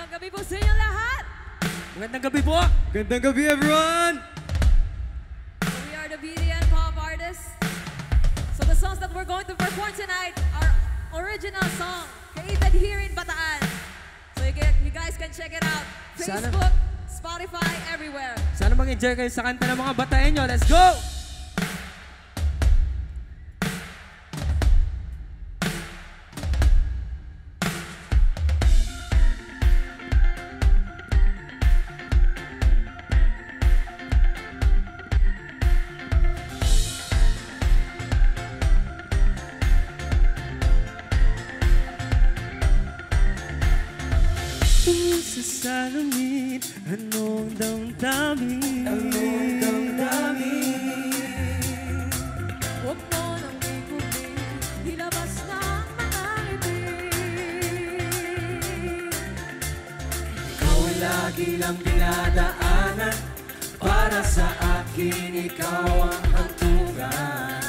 Magandang gabi po sa inyo lahat! Magandang gabi po! Magandang gabi, everyone! We are the BDN Pop Artists. So the songs that we're going to perform tonight are original song created here in Bataan. So you guys can check it out. Facebook, Spotify, everywhere. Sana mag-enjoy kayo sa kanta ng mga Bataenyo. Let's go! Sa salamin, anong damdamin? Anong damdamin? Huwag mo nang ikutin, ilabas na ang mga ibig. Ikaw ay lagi lang dinadaanan. Para sa akin, ikaw ang hantungan.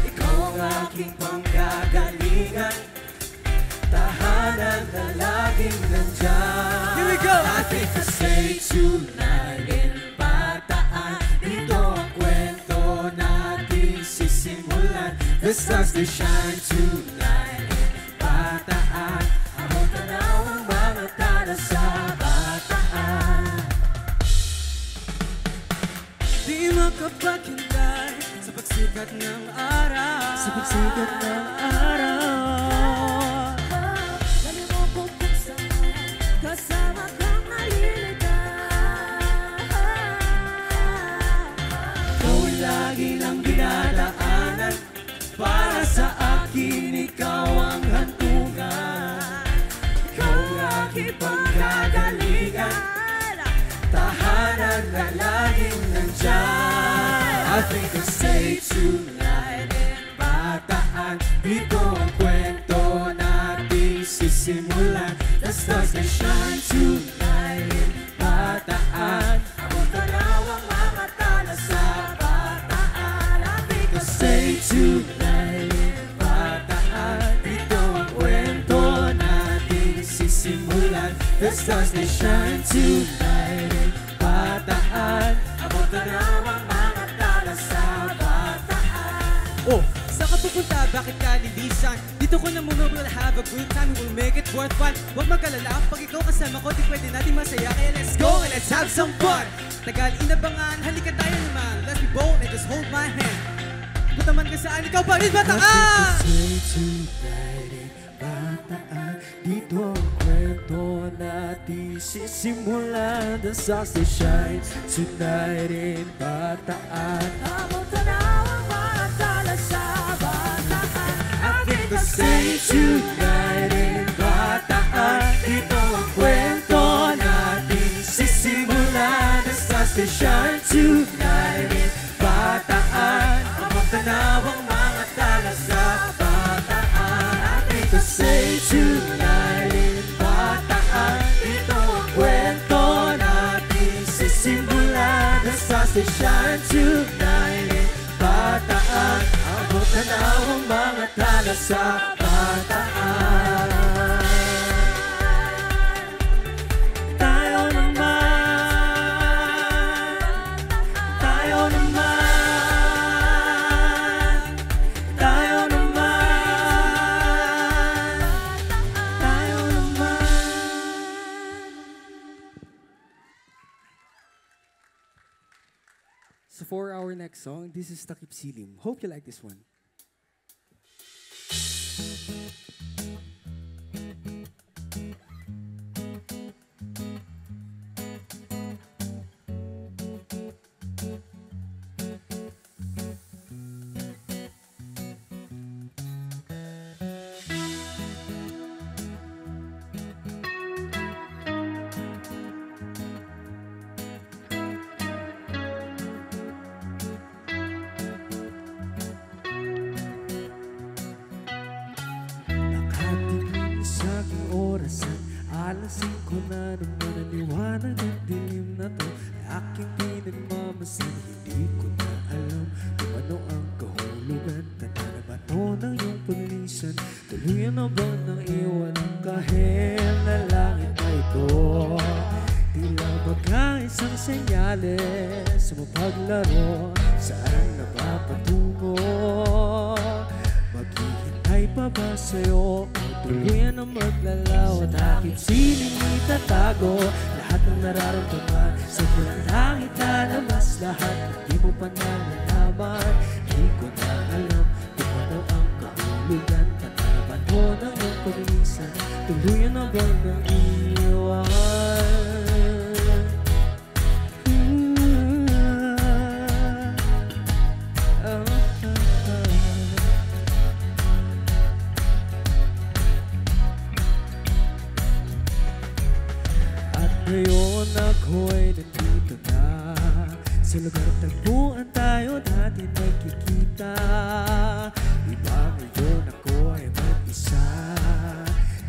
Ikaw ang aking panggagalingan. Tahanan na laging nandyan. Here we go! I think I say tonight in Bataan. Dito ang kwento natin sisimulan. The stars they shine tonight in Bataan. Ang tanaw ang mga tala sa Bataan. Di makapagintay sa pagsikat ng araw. Sa pagsikat ng araw. Kasama kang naliligaw. Ikaw ay lagi lang dinadaanan. Para sa akin, ikaw ang hantungan. Ikaw ang aking panggagalingan. Tahanan na laging nandyan. I think I'll stay tonight in Bataan. Dito ang kwento natin sisimulan. The stars they shine tonight in Bataan. Ang tanaw ang mga tala sa Bataan. I think I'll stay tonight in Bataan. Dito ang kwento natin sisimulan. The stars they shine tonight in Bataan. Ang tanaw ang mga tala sa Bataan. Oh, saan ka pupunta? Bakit ka lilisan? Dito ko na muna, we'll have a good time. We'll make it worthwhile. Huwag mag-alala, pag ikaw kasama ko, di pwede natin masaya. Kaya let's go and let's have some fun. Tagal inabangan, halika tayo naman. Let's be bold and just hold my hand. Punta man ka saan, ikaw pa rin Bataan! Tonight in Bataan. Dito ang kwento natin sisimulan. The stars they shine tonight in Bataan. Ang tanaw ang mga tala sa Bataan. I think I'll stay tonight in Bataan. Dito ang kwento natin sisimulan. The stars they shine tonight in Bataan. Ang tanaw ang mga tala sa Bataan. I think I'll stay tonight in Bataan. Dito ang kwento natin sisimulan. The stars they shine tonight in Bataan. Ang tanaw ang mga tala sa Bataan. Tayo naman. Tayo naman. Tayo naman. Tayo naman. So for our next song, this is Takip Silim. Hope you like this one. Alas 5 na naman ang liwanag ng dilim na to. Aking pinagmamasan, hindi ko na alam kung ano ang kahulugan. Tanda na ba bato ng iyong paglilisan? Tuluyan na ba nang iwan ang kahit na langit na ito? Tila baga isang senyales sa mapaglaro, saan napapatungo? Maghihintay pa ba sa'yo o tuluyan na maglalaw? At aking siling itatago lahat ng nararamdaman sa pulang langit lalabas lahat. Di mo pa nalalaman, di ko na alam kung ano ang kahulugan. Tatanaban mo ng iyong paglilisan, tuluyan na ba ng iwan? Ngayon ako'y nandito na sa lugar tagpuan tayo dati nagkikita. Diba ngayon ako ay mag-isa,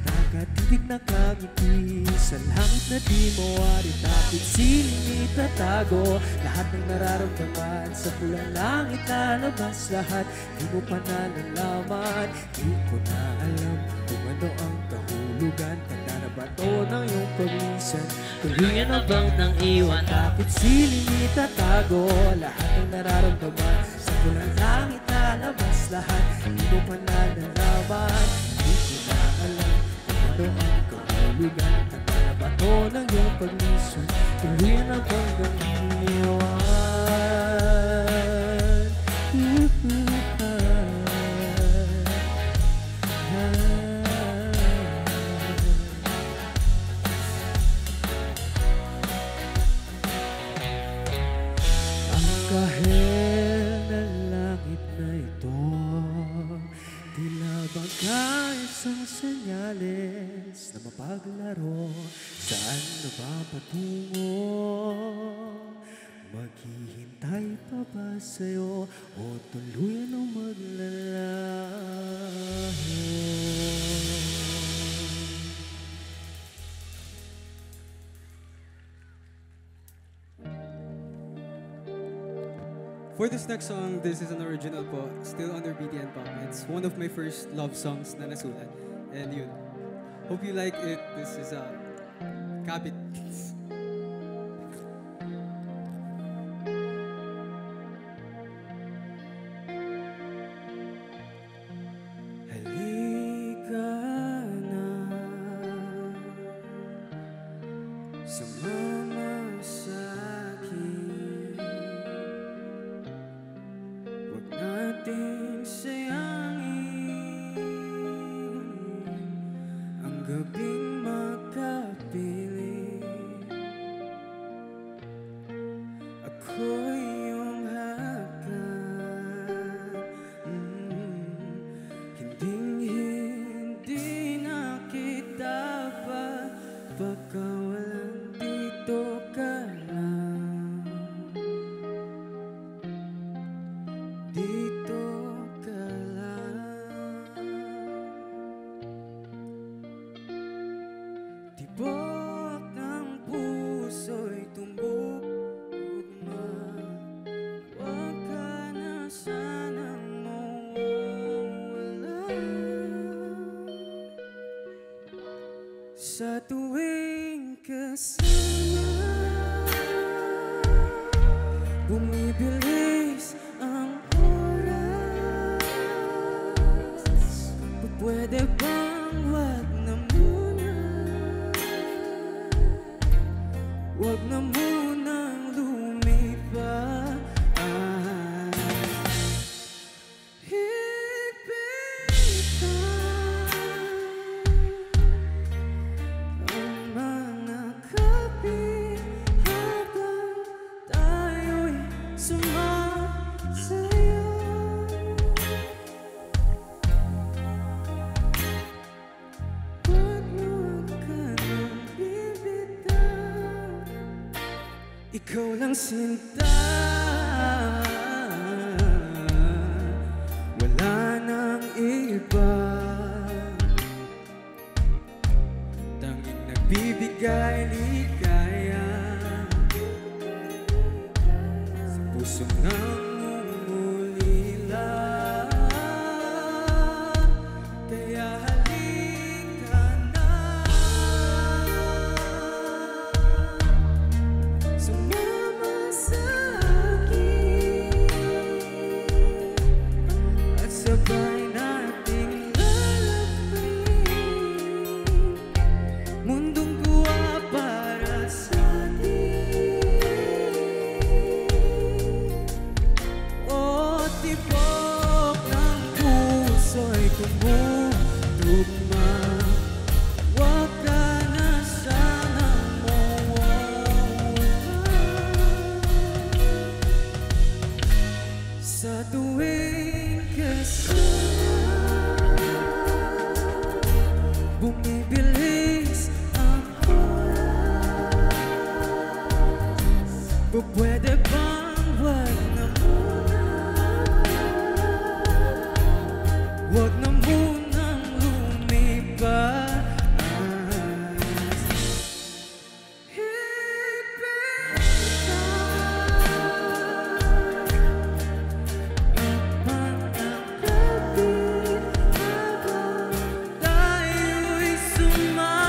nakatitig nakangiti sa langit na di mawari. Tapit siling itatago lahat ng nararamdaman sa pulang langit lalabas lahat. Di mo pa nalalaman, di ko na alam kung ano ang kahulugan. Tanda na ba to ng iyong paglisan? Tuluyan na bang nang iwan? Kapit siling itatago lahat ng nararamdaman sa pulang langit lalabas lahat. Di mo pa nalalaman, di ko na alam kung ano ang kahulugan. Tanda na ba to ng iyong paglisan? Tuluyan na bang nang iwan? Kahit na langit na ito, tila baga isang senyales na mapaglaro, saan na ba patungo? Maghihintay pa ba sa'yo o tuluyan ang maglalaho? For this next song, this is an original po, still under BDN Pop. It's one of my first love songs na nasulat. And yun, hope you like it. This is Kapit. Halika na, sumama sa'kin. Huwag nating sayangin ang gabing makapiling. Ako'y iyong hakan, hinding-hindi na kita pa pagkawalan dito ka lang. Dito ka lang. Tibok ng puso'y tumugma. Huwag ka na sanang mawawala. Sa tuwing kasama, bumibilis ang oras. Pwede bang wag na muna? Wag na munang lumipas. Higpitan ang mga kapit habang tayo'y sumasayaw. Huwag ka nang bibitaw, ikaw lang sinta. Wala nang iba, tanging nagbibigay ligaya sa pusong nangungulila. tugma. Huwag ka na sanang mawawala sa tuwing kasama. Bumibilis ang oras. Pwede bang wag na muna? Wag na munang lumipas. Higpit ka magpapakapit habang tayo'y sumasaya.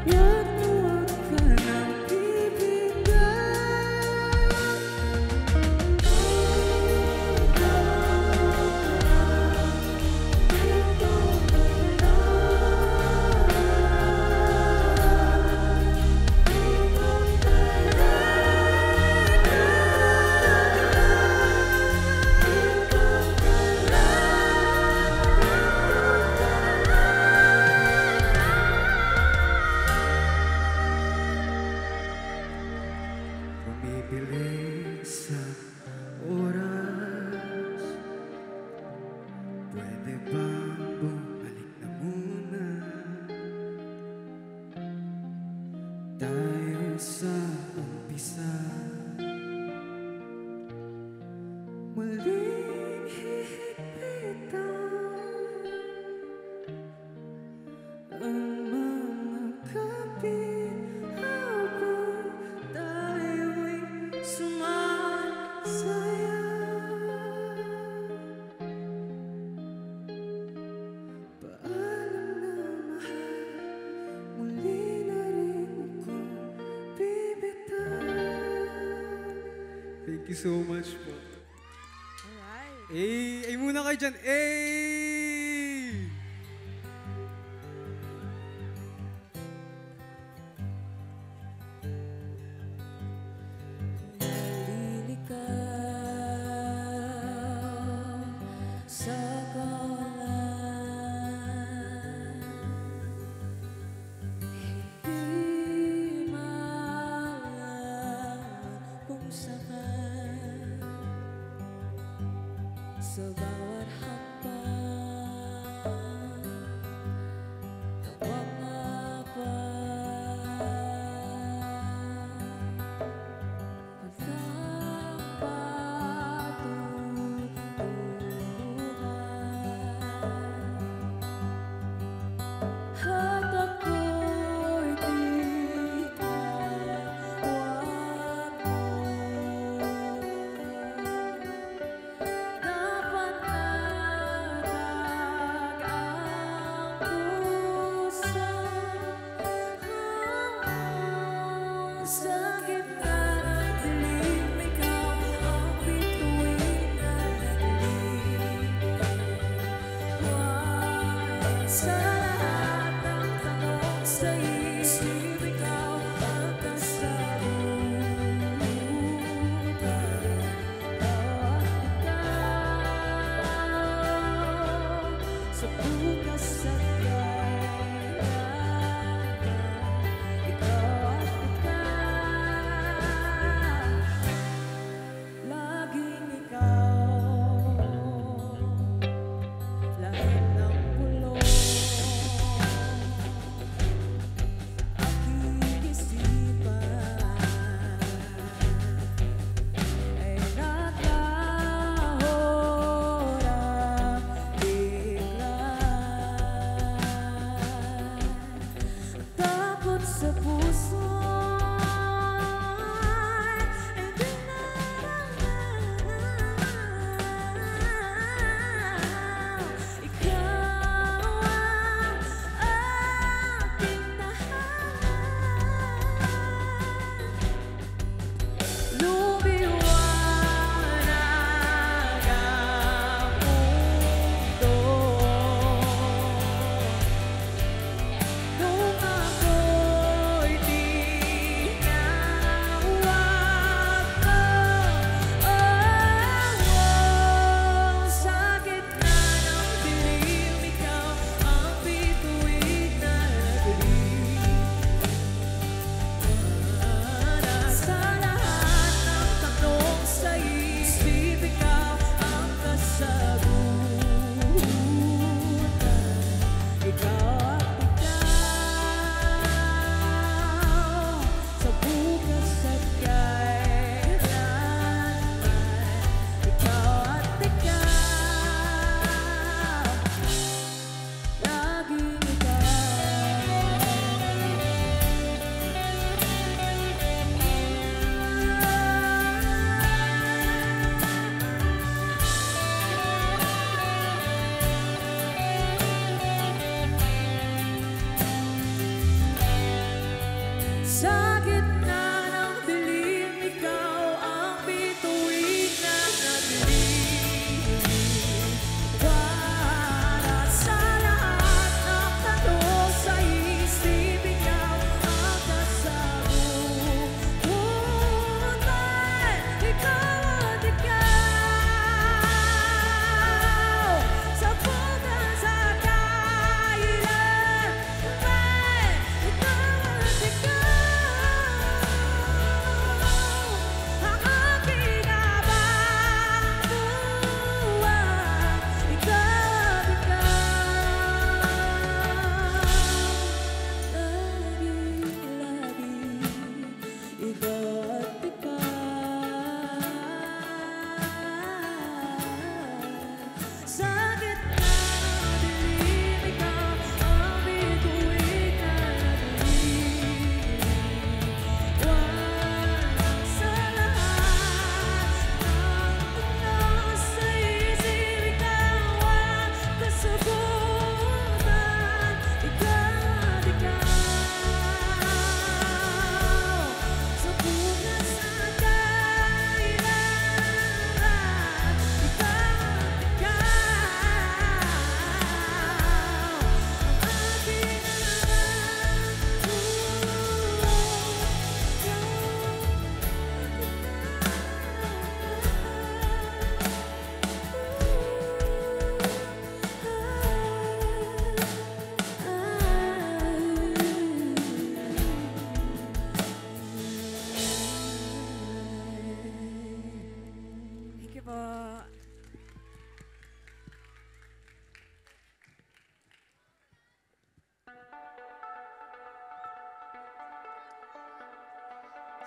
Huwag ka nang bumibilis ang oras. Pwede bang bumalik na muna tayo sa umpisa? Muling hihigpitan ang mga kapit habang tayo'y sumasaya. Paalam na mahal, muli na rin akong bibitaw. Thank you so much po. Alright. Ay muna kayo dyan. Nalilikaw sa kawalan, hindi malaman kung saan sa bawat hakbang ng mga at ako'y di tawag mo. Dapat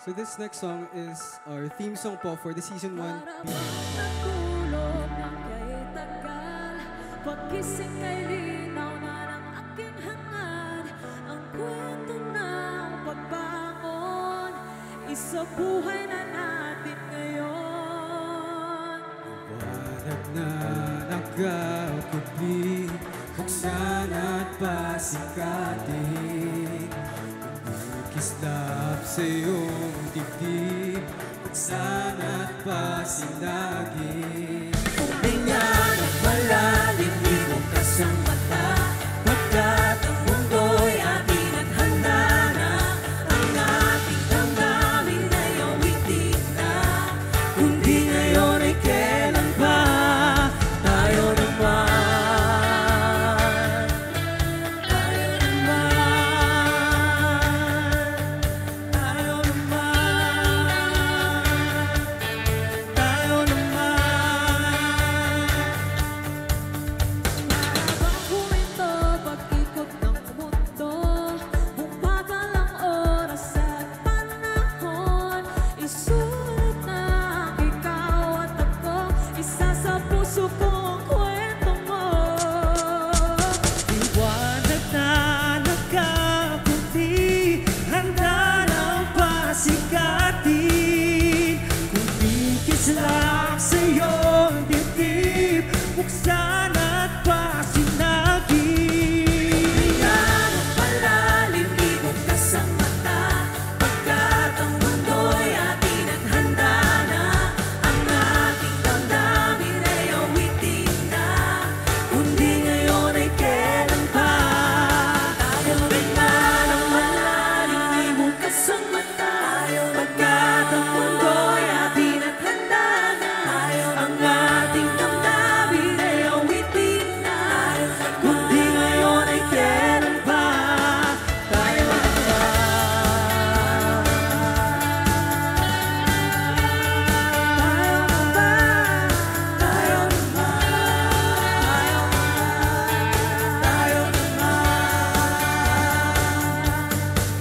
So this next song is our theme song po for the season 1. Para bang natulog na kay tagal, pagkising kay linaw na ng aking hangad, ang kwento ng pagbangon, isa buhay na natin ngayon. Liwanag na nagkakubli, buksan at pasikatin. Kislap sa iyong dibdib, buksan at pasinagin. Huminga ng malalim, ibukas ang mata, pagkat ang mundo'y ating naghanda na. Ang ating damdamin ay awitin na, kundi ngayon ay kailan pa. Tayo naman, tayo naman, tayo naman, tayo naman. Habang huminto, pag-ikot ng mundo, bumagal ang oras at panahon, isulat na ikaw at ako, isa sa puso ko ang kwento mo. Liwanag na nagkaputi, handa ng pasikatin. Kung kikislap sa iyong dibdib, buksan at pasinagin. Hinga ng malalim, ibukas ang mata, pagkat ang mundo'y ating naghanda na. Ang ating damdamin ay awitin na, kundi ngayon ay kailan pa. Tayo hinga ng malalim, ibukas ang mata, pagkat ang mundo'y ating naghanda na. Ang ating damdamin ay awitin na, kundi ngayon ay kailan pa. Tayo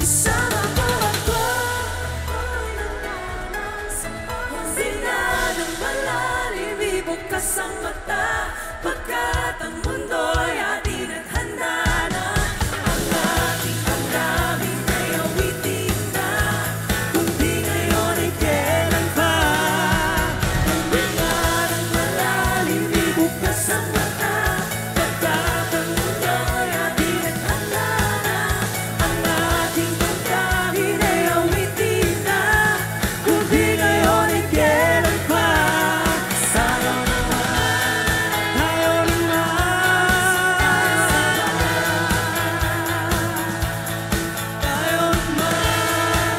isama mo ako, hinga ng malalim, ibukas ang mata, pagkat ang mundo'y ating naghanda na. Ang ating damdamin ay awitin na, kundi ngayon ay kailan pa. Hinga ng malalim, ibukas ang mata, pagkat ang mundo'y ating naghanda na. Ang ating damdamin ay awitin na, kundi ngayon ay kailan pa. Tayo naman, tayo naman, tayo naman,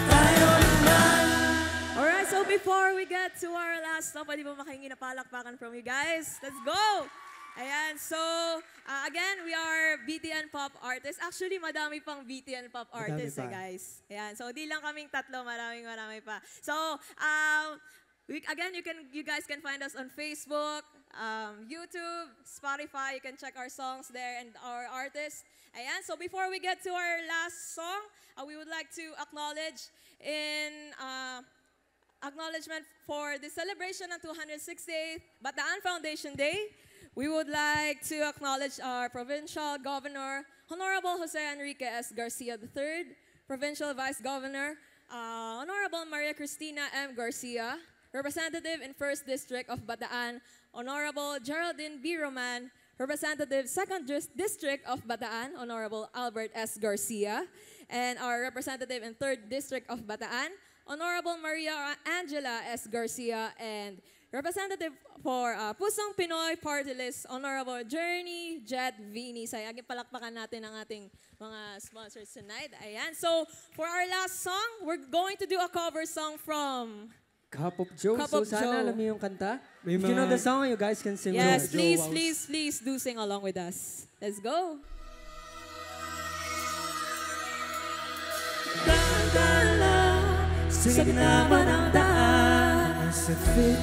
tayo naman. Alright, so before we get to our last song, pwede ba makahingi na palakpakan from you guys? Let's go! Ayan, so again, we are BTN Pop Artists. Actually, madami pang BTN Pop Artists, pa. guys. Ayan, so di lang kaming tatlo, marami pa. So, again, you guys can find us on Facebook, YouTube, Spotify. You can check our songs there and our artists. Ayan, so before we get to our last song, we would like to acknowledge acknowledgement for the celebration of 268th Bataan Foundation Day. We would like to acknowledge our Provincial Governor, Honorable Jose Enrique S. Garcia III, Provincial Vice Governor, Honorable Maria Cristina M. Garcia, Representative in 1st District of Bataan, Honorable Geraldine B. Roman, Representative 2nd District of Bataan, Honorable Albert S. Garcia, and our Representative in 3rd District of Bataan, Honorable Maria Angela S. Garcia, and Representative for Pusong Pinoy Party List, Honorable Journey Jet Vini. Sayang, palakpakan natin ang ating mga sponsors tonight. Ayan. So, for our last song, we're going to do a cover song from... Cup of Joe. Cup So of sana Joe. alam niyo yung kanta. May If you know mga- the song, you guys can sing Yes, along. please do sing along with us. Let's go. Dadala sa gitna ng daan, Sa fit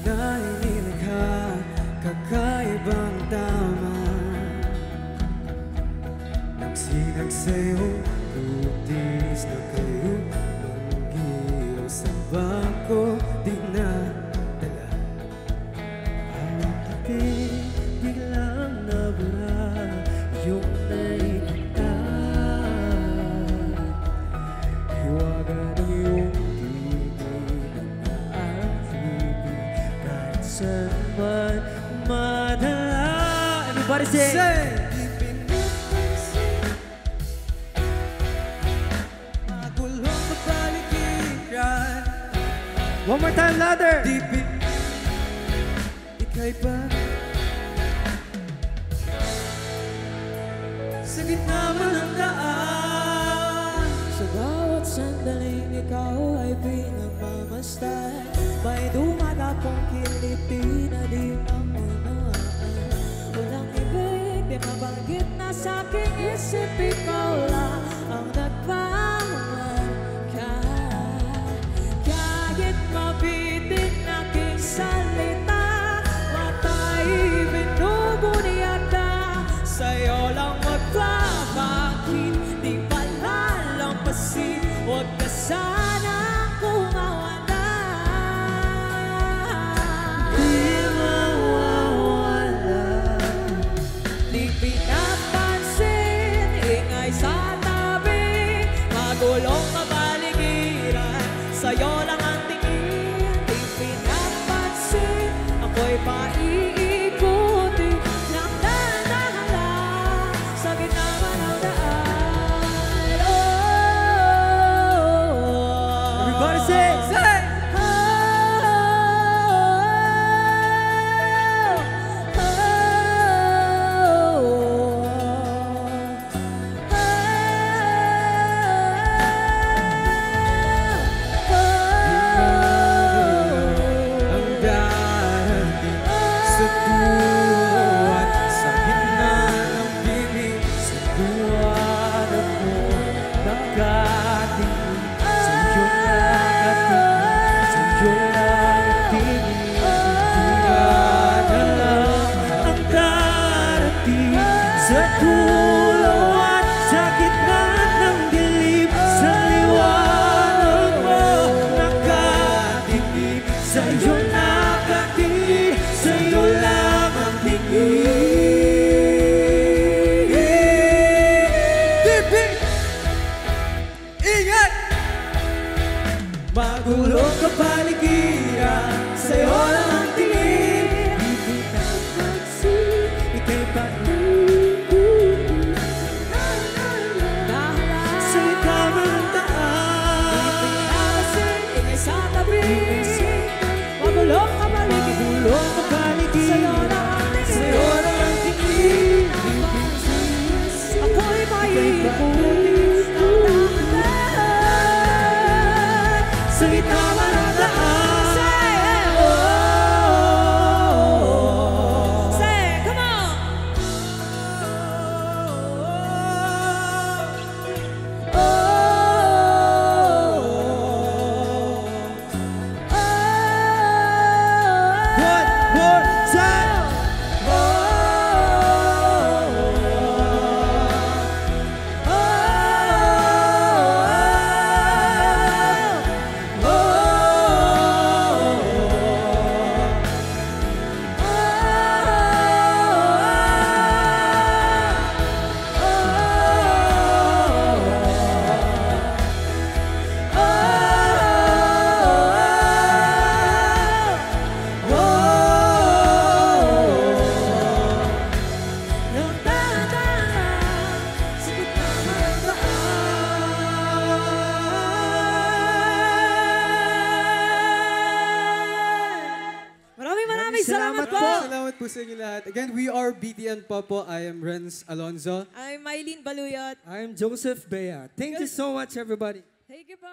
na inilikha, kakaibang tama. Pinagsayong tutis na kayo manggiro sa bangko di na dala. Hawak natin biglang nabura yung naikita. Hiwaga ng iyong tingin ang naaalipin kahit saan man madala. Everybody say! Magulong kapaligiran. One more time, louder! Dipin, ika'y ba? Sa gitna man ng daan. Sa bawat sandaling ikaw ay pinagmamasdan. May dumadapong kiliti na di mamunaan. Walang ibig, di mabanggit na sa aking isip. Ikaw lang ang nagpamarka. Kahit mabitin aking salita, matay binubuniyak na. Sa'yo lang magpapakit, di palalampasin. Huwag ka sanang kumawala. Di mawawala. Di pinapansin, ingay sa tabi. Magulong kapaligiran, sa'yo lang ang tingin. Di pinapansin, ako'y paiikuti ng dahan-dahan sa gitna man ng daan. Oh, everybody say! Ang darating sa tuwan, sa gitna ng bibig, Sa tuwanan mo nakatingin, sa'yo nakatingin, sa'yo nakatingin. Ang darating sa tuluan, sa gitna ng dilim, sa liwanag mo nakatingin, sa'yo nakatingin, sa'yo lang ang tingin. Dipin! Ingat! Magulong kapaligiran, sa'yo lang ang tingin. Di pinapansin, ika'y paiikuti. Sa ikaw ng daan. Ingay sa tabi. Magulong kapaligiran, sa'yo lang ang tingin. Ako'y maiikuti. Sa ikaw ng daan. Say, come on. One more time. Maraming salamat po. Salamat po sa inyo lahat. Again, we are BTN Popo. I am Renz Alonzo. I'm Mylene Baluyot. I'm Joseph Bea. Thank you so much, everybody. Thank you po.